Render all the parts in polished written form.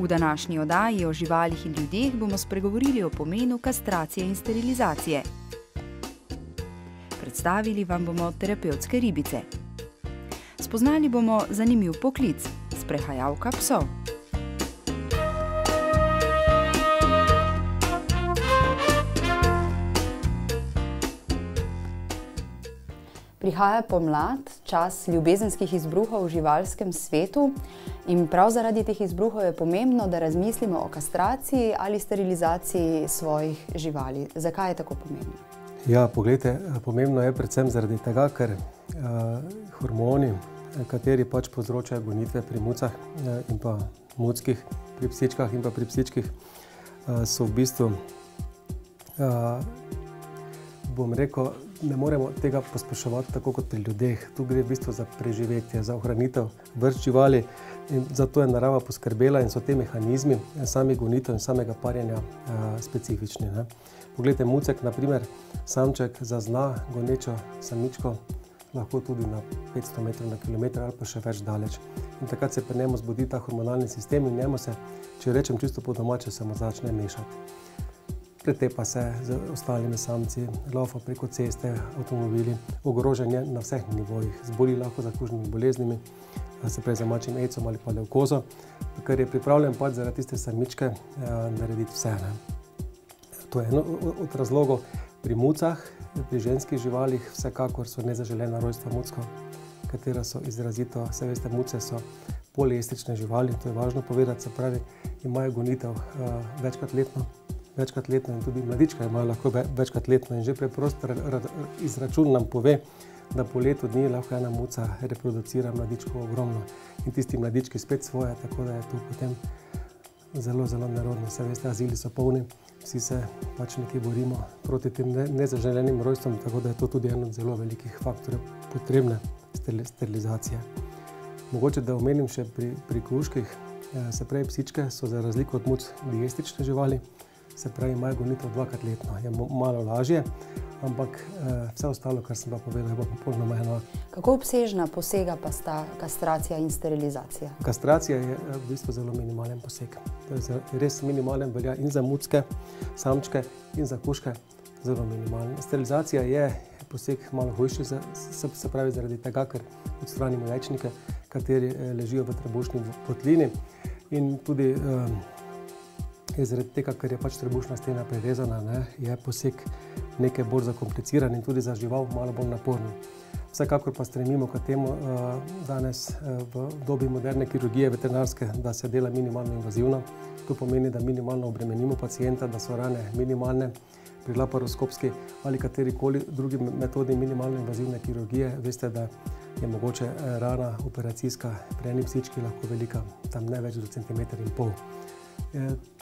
V današnji oddaji o živalih in ljudeh bomo spregovorili o pomenu kastracije in sterilizacije. Predstavili vam bomo terapevtske ribice. Spoznali bomo zanimiv poklic – sprehajalka psov. Prihaja pomlad, čas ljubezenskih izbruhov v živalskem svetu in prav zaradi teh izbruhov je pomembno, da razmislimo o kastraciji ali sterilizaciji svojih živali. Zakaj je tako pomembno? Ja, poglejte, pomembno je predvsem zaradi tega, ker hormoni, kateri pač povzročajo gonitve pri mucah in pa muckih, pri psičkah in pa pri psičkih, so v bistvu, bom rekel, ne moremo tega pospeševati tako kot pri ljudeh. Tu gre v bistvu za preživetje, za ohranitev vrst živali in zato je narava poskrbela in so te mehanizmi samih gonitev in samega parjenja specifični. Poglejte, mucek, na primer, samček zazna gonečo samičko lahko tudi na 500 metrov na kilometer ali pa še več daleč. In takrat se pri njemu zbudi ta hormonalni sistem in njemu se, če rečem čisto po domače, se mu začne mešati. Pretepa se z ostalimi samci, laufa preko ceste, avtomobili, ogrožanje na vseh nivojih, zboli lahko za kužnimi boleznimi, se pravi za mačjim aidsom ali pa levkozo, ker je pripravljen pač zaradi tiste samičke narediti vse. To je eno od razlogov. Pri mucah, pri ženskih živalih, vsekakor so nezaželena rojstva muckov, katera so izrazito, vse veste, muce so poliestrične živali, to je važno povedati, se pravi, imajo gonitev večkrat letno in tudi mladička imajo lahko večkrat letno in že preprost izračun nam pove, da po letu dni lahko ena muca reproducira mladičko ogromno in tisti mladički spet svoje, tako da je tu potem zelo, zelo nerodno. Vse veste, azili so polni, vsi se pač nekje borimo proti tem nezaželenim rojstvom, tako da je to tudi eno od zelo velikih faktorjev potrebne sterilizacije. Mogoče, da omenim še pri kužkih, se pravi psičke so za razliko od muc diestrične živali, se pravi imajo gonitev dvakrat letno, je malo lažje, ampak vse ostalo, kar sem pa povedal, je pa popolnoma enako. Kako obsežna posega pa sta kastracija in sterilizacija? Kastracija je v bistvu zelo minimalen poseg. To je res minimalen, velja in za mucke, samčke in za kužke zelo minimalen. Sterilizacija je poseg malo hujši, se pravi zaradi tega, ker odstranimo jajčnike, kateri ležijo v trebušni votlini in tudi zaradi tega, ker je pač trebušna stena prerezana, je poseg nekaj bolj zakompliciran in tudi za žival malo bolj naporen. Vsekakor pa stremimo k temu danes v dobi moderne kirurgije veterinarske, da se dela minimalno invazivno. To pomeni, da minimalno obremenimo pacienta, da so rane minimalne, pri laparoskopski ali katerikoli drugi metodi minimalno invazivne kirurgije. Veste, da je mogoče rana operacijska pri eni psički lahko velika, tam ne več do 1,5 cm.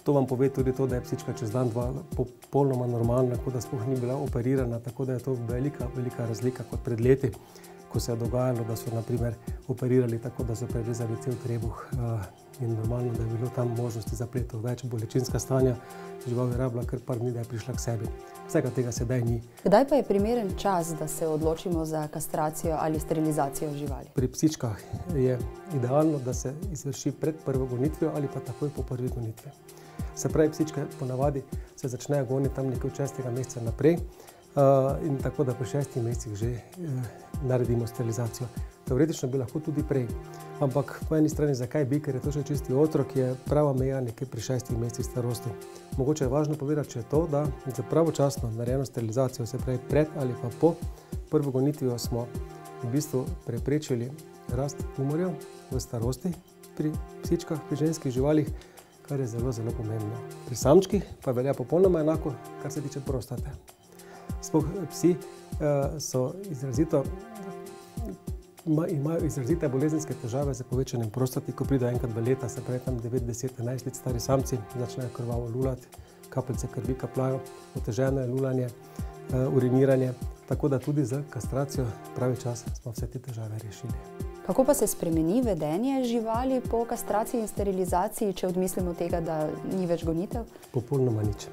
To vam pove tudi to, da je psička čez dan, dva popolnoma normalna, kot da sploh ni bila operirana, tako da je to velika razlika kot pred leti, ko se je dogajalo, da so na primer operirali tako, da so prerezali cel trebuh in normalno, da je bilo tam možnosti zapletov več, bolečinska stanja, žival je rabila kar par dni, da je prišla k sebi. Vsega tega sedaj ni. Kdaj pa je primeren čas, da se odločimo za kastracijo ali sterilizacijo živali? Pri psičkah je idealno, da se izvrši pred prvo gonitvijo ali pa takoj po prvi gonitvi. Se pravi, psičke ponavadi se začnejo goniti tam nekaj od 6. meseca naprej in tako, da pri 6 mesecih že naredimo sterilizacijo. Teoretično bi lahko tudi prej, ampak po eni strani zakaj bi, ker je to še čisti otrok, je prava meja nekje pri 6 mesecih starosti. Mogoče je važno povedati, če je to, da za pravočasno narejeno sterilizacijo, se pravi pred ali pa po prvo gonitvijo, smo v bistvu preprečili rast tumorjev v starosti pri psičkah, pri ženskih živalih, kar je zelo, zelo pomembno. Pri samčkih pa velja popolnoma enako, kar se tiče prostate. Sploh psi so imajo izrazite bolezenske težave z povečanjem prostati, ko pridejo enkrat v leta, se pravi tam 9, 10, 11 let stari samci, začnejo krvavo lulati, kapljice krvi kapljajo, oteženo je lulanje, uriniranje, tako da tudi z kastracijo pravi čas smo vse te težave rešili. Kako pa se spremeni vedenje živali po kastraciji in sterilizaciji, če odmislimo tega, da ni več gonitev? Popolnoma nič.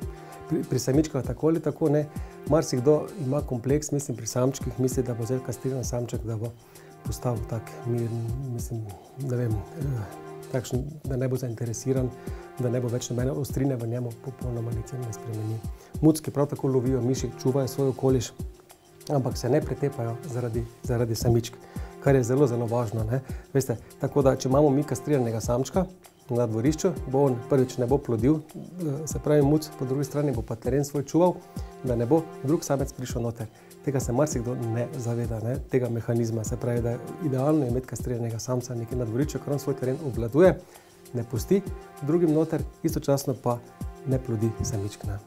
Pri samičkah tako ali tako ne. Marsikdo ima kompleks, mislim pri samčkih, misli, da bo zdaj kastriran samček, da bo postal tak miren, mislim, ne vem, takšen, da ne bo zainteresiran, da ne bo več nobene ostrine v njemu, popolnoma nič ne spremeni. Mucki prav tako lovijo miši, čuvajo svoj okoliš, ampak se ne pretepajo zaradi samičk, kar je zelo, zelo važno, ne. Veste, tako da, če imamo mi kastriranega samčka na dvorišču, bo on prvič ne bo plodil, se pravi muc, po drugi strani bo pa teren svoj čuval, da ne bo drug samec prišel noter. Tega se marsikdo ne zaveda, ne, tega mehanizma, se pravi, da je idealno imeti kastriranega samca nekje na dvorišču, ker on svoj teren obvladuje, ne pusti drugim noter, istočasno pa ne plodi samičk, ne.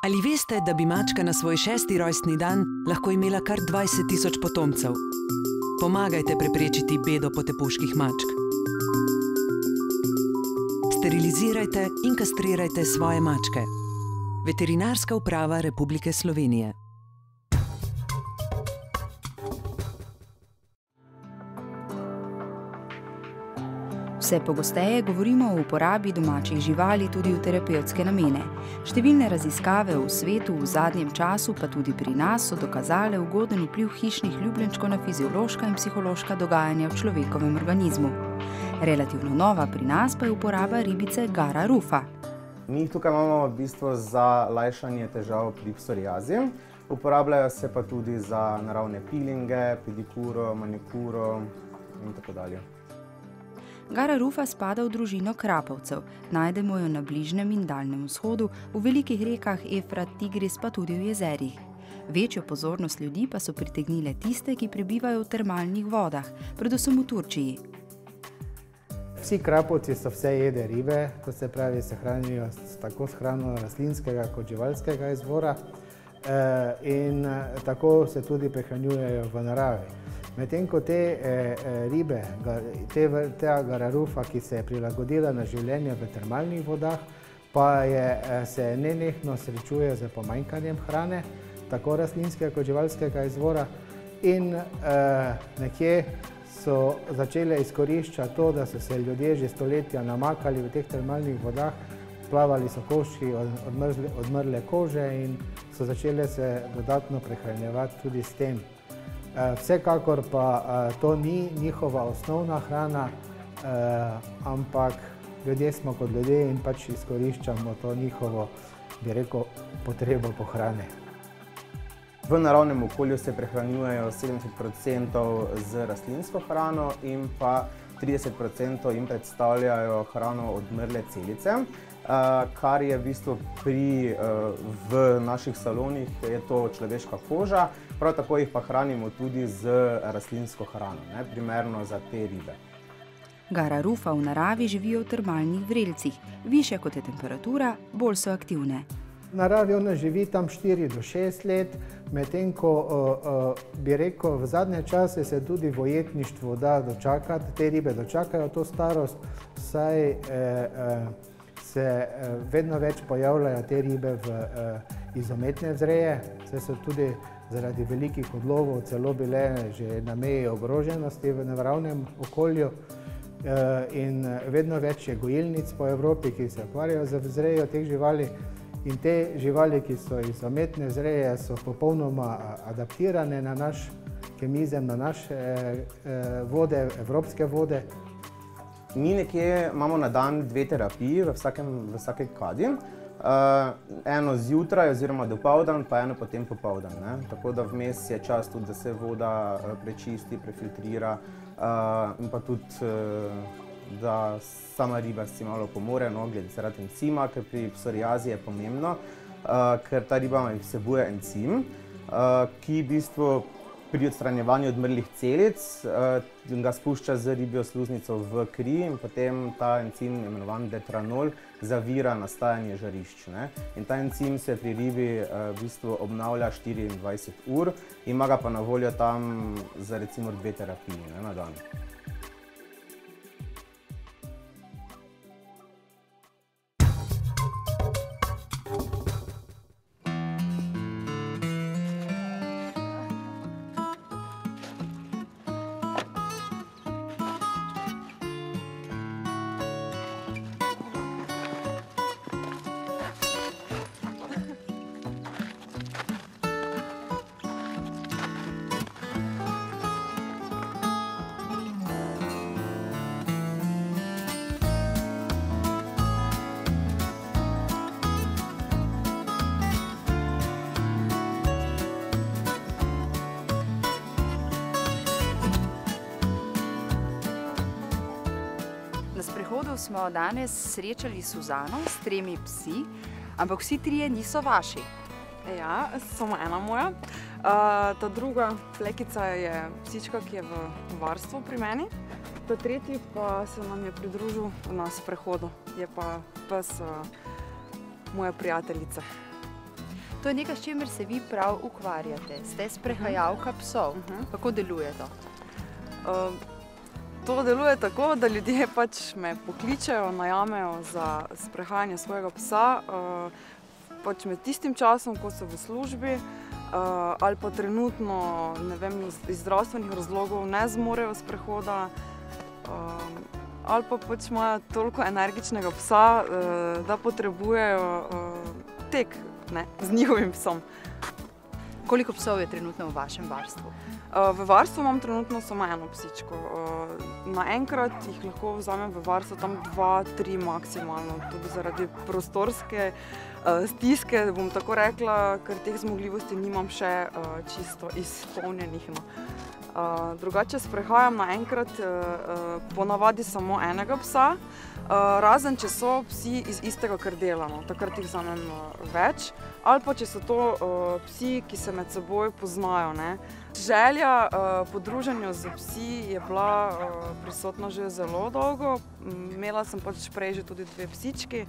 Ali veste, da bi mačka na svoj 6. rojstni dan lahko imela kar 20 000 potomcev? Pomagajte preprečiti bedo potepuških mačk. Sterilizirajte in kastrirajte svoje mačke. Veterinarska uprava Republike Slovenije. Vse pogosteje govorimo o uporabi domačih živali tudi v terapevtske namene. Številne raziskave v svetu v zadnjem času, pa tudi pri nas, so dokazale ugoden vpliv hišnih ljubljenčkov na fiziološka in psihološka dogajanja v človekovem organizmu. Relativno nova pri nas pa je uporaba ribice Gara rufa. Mi tukaj imamo v bistvu za lajšanje težav pri psoriazi. Uporabljajo se pa tudi za naravne pilinge, pedikuro, manikuro in tako dalje. Gara rufa spada v družino krapovcev. Najdemo jo na Bližnjem in Daljnem vzhodu, v velikih rekah Efrat, Tigris pa tudi v jezerih. Večjo pozornost ljudi pa so pritegnile tiste, ki prebivajo v termalnih vodah, predvsem v Turčiji. Vsi krapovci so vse jede ribe, to se pravi, se hranijo tako s hrano rastlinskega kot živalskega izvora in tako se tudi prehranjujejo v naravi. Medtem ko te ribe, tega Gara rufa, ki se je prilagodila na življenje v termalnih vodah, pa se nenehno srečuje z pomanjkanjem hrane, tako rastlinskega kot živalskega izvora, in nekje so začele izkoriščati to, da so se ljudje že stoletja namakali v teh termalnih vodah, plavali so koščki odmrle kože in so začele se dodatno prehranjevati tudi s tem. Vsekakor pa to ni njihova osnovna hrana, ampak ljudje smo kot ljudje in pač izkoriščamo to njihovo, bi rekel, potrebo po hrani. V naravnem okolju se prehranjujejo 70% z rastlinsko hrano in pa 30% jim predstavljajo hrano odmrle celice, kar je v bistvu v naših salonih je to človeška koža, prav tako jih pa hranimo tudi z rastlinsko hrano, primerno za te ribe. Gara rufa v naravi živijo v termalnih vrelcih. Višja kot je temperatura, bolj so aktivne. V naravi ona živi tam 4 do 6 let, medtem ko bi rekel, v zadnje čase se tudi v ujetništvu da dočakati, te ribe dočakajo to starost, saj se vedno več pojavljajo te ribe v izometne vzreje, saj so tudi zaradi velikih odlovov celo bile že na meji ogroženosti v naravnem okolju in vedno več je gojilnic po Evropi, ki se ukvarjajo z vzrejo teh živali. In te živali, ki so izometne vzreje, so popolnoma adaptirane na naš kemizem, na naše vode, evropske vode. Mi nekje imamo na dan 2 terapiji v vsaki kadi. Eno zjutraj oziroma dopoldan, pa eno potem popoldan. Tako da vmes je čas tudi, da se voda prečisti, prefiltrira in pa tudi, da sama riba si malo pomore, glede zaradi encima, ker pri psoriazi je pomembno, ker ta riba vsebuje encim, ki v bistvu pri odstranjevanju odmrlih celic ga spušča z ribjo sluznico v kri in potem ta encim, imenovan detranol, zavira nastajanje žarišč. In ta encim se pri ribi v bistvu obnavlja 24 ur, ima ga pa na voljo tam za recimo 2 terapiji na dan. studiu smo danes srečali Suzano s 3 psi, ampak vsi 3 niso vaši. Ja, samo ena moja. Ta druga Flekica je psička, ki je v varstvu pri meni. Ta tretji pa se nam je pridružil na sprehodu. Je pa pes moja prijateljica. To je nekaj, s čimer se vi prav ukvarjate. Ste sprehajalka psov. Kako deluje to? To deluje tako, da ljudje pač me pokličejo, najamejo za sprehajanje svojega psa. Pač med tistim časom, ko so v službi, ali pa trenutno, ne vem, iz zdravstvenih razlogov ne zmorejo sprehoda, ali pa pač imajo toliko energičnega psa, da potrebujejo tek z njihovim psom. Koliko psov je trenutno v vašem varstvu? V varstvu imam trenutno samo eno psičko. Naenkrat jih lahko vzamem v varstvo tam 2-3 maksimalno, tudi zaradi prostorske stiske, bom tako rekla, ker teh zmogljivosti nimam še čisto izpolnjenih. Drugače sprehajam naenkrat ponavadi samo enega psa, razen če so psi iz istega krdela, takrat jih vzamem več, ali pa če so to psi, ki se med seboj poznajo. Želja po druženju z psi je bila prisotna že zelo dolgo. Imela sem pač prej že tudi 2 psički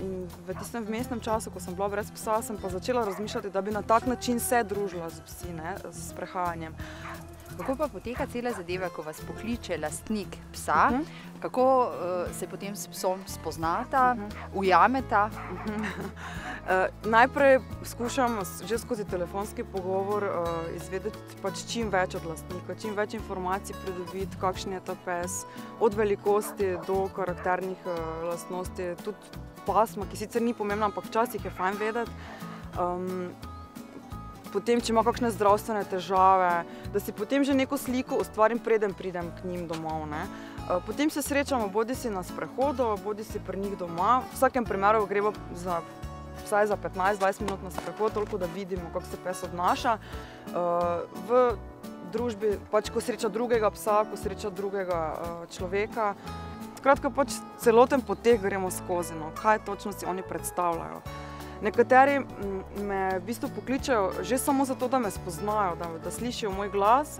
in v tistem vmesnem času, ko sem bila brez psa, sem pa začela razmišljati, da bi na tak način se družila z psi, s sprehajanjem. Kako pa poteka cela zadeva, ko vas pokliče lastnik psa? Kako se potem s psom spoznata, ujameta? Najprej skušam že skozi telefonski pogovor izvedeti pač čim več od lastnika, čim več informacij pridobiti, kakšen je ta pes, od velikosti do karakternih lastnosti, tudi pasma, ki sicer ni pomembna, ampak včasih je fajn vedeti. Potem, če ima kakšne zdravstvene težave, da si potem že neko sliko ustvarim, preden pridem k njim domov. Potem se srečamo bodisi na sprehodu, bodisi pri njih doma. V vsakem primeru gremo vsaj za 15-20 minut na sprehod, toliko da vidimo, kako se pes obnaša. V družbi, pač ko sreča drugega psa, ko sreča drugega človeka. Skratka, pač celoten potek gremo skozi, kaj točno si oni predstavljajo. Nekateri me v bistvu pokličejo že samo zato, da me spoznajo, da slišijo moj glas,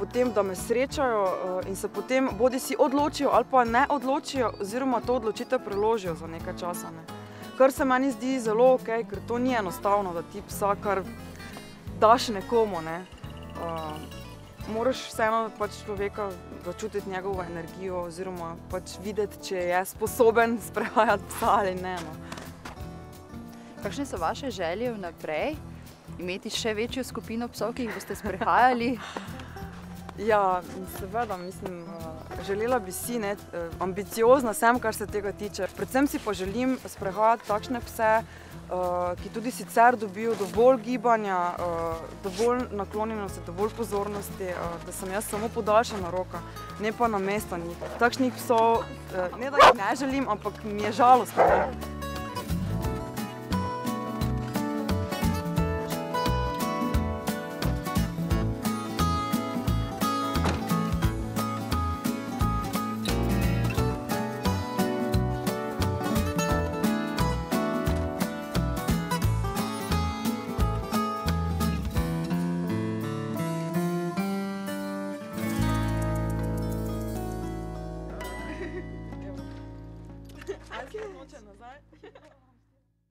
potem, da me srečajo in se potem bodisi odločijo ali pa ne odločijo, oziroma to odločitev preložijo za nekaj časa. Kar se meni zdi zelo okej, ker to ni enostavno, da ti psa kar daš nekomu. Moraš vseeno pač človeka začutiti njegovo energijo oziroma pač videti, če je sposoben sprehajati psa ali ne. Kakšne so vaše želje vnaprej? Imeti še večjo skupino psov, ki jih boste sprehajali? Ja, seveda, mislim, želela bi si, ambiciozna sem, kar se tega tiče. Predvsem si pa želim sprehajati takšne pse, ki tudi sicer dobijo dovolj gibanja, dovolj naklonjenosti, dovolj pozornosti, da sem jaz samo podaljšana roka, ne pa namesto njih. Takšnih psov, ne da jih ne želim, ampak mi je žalostno.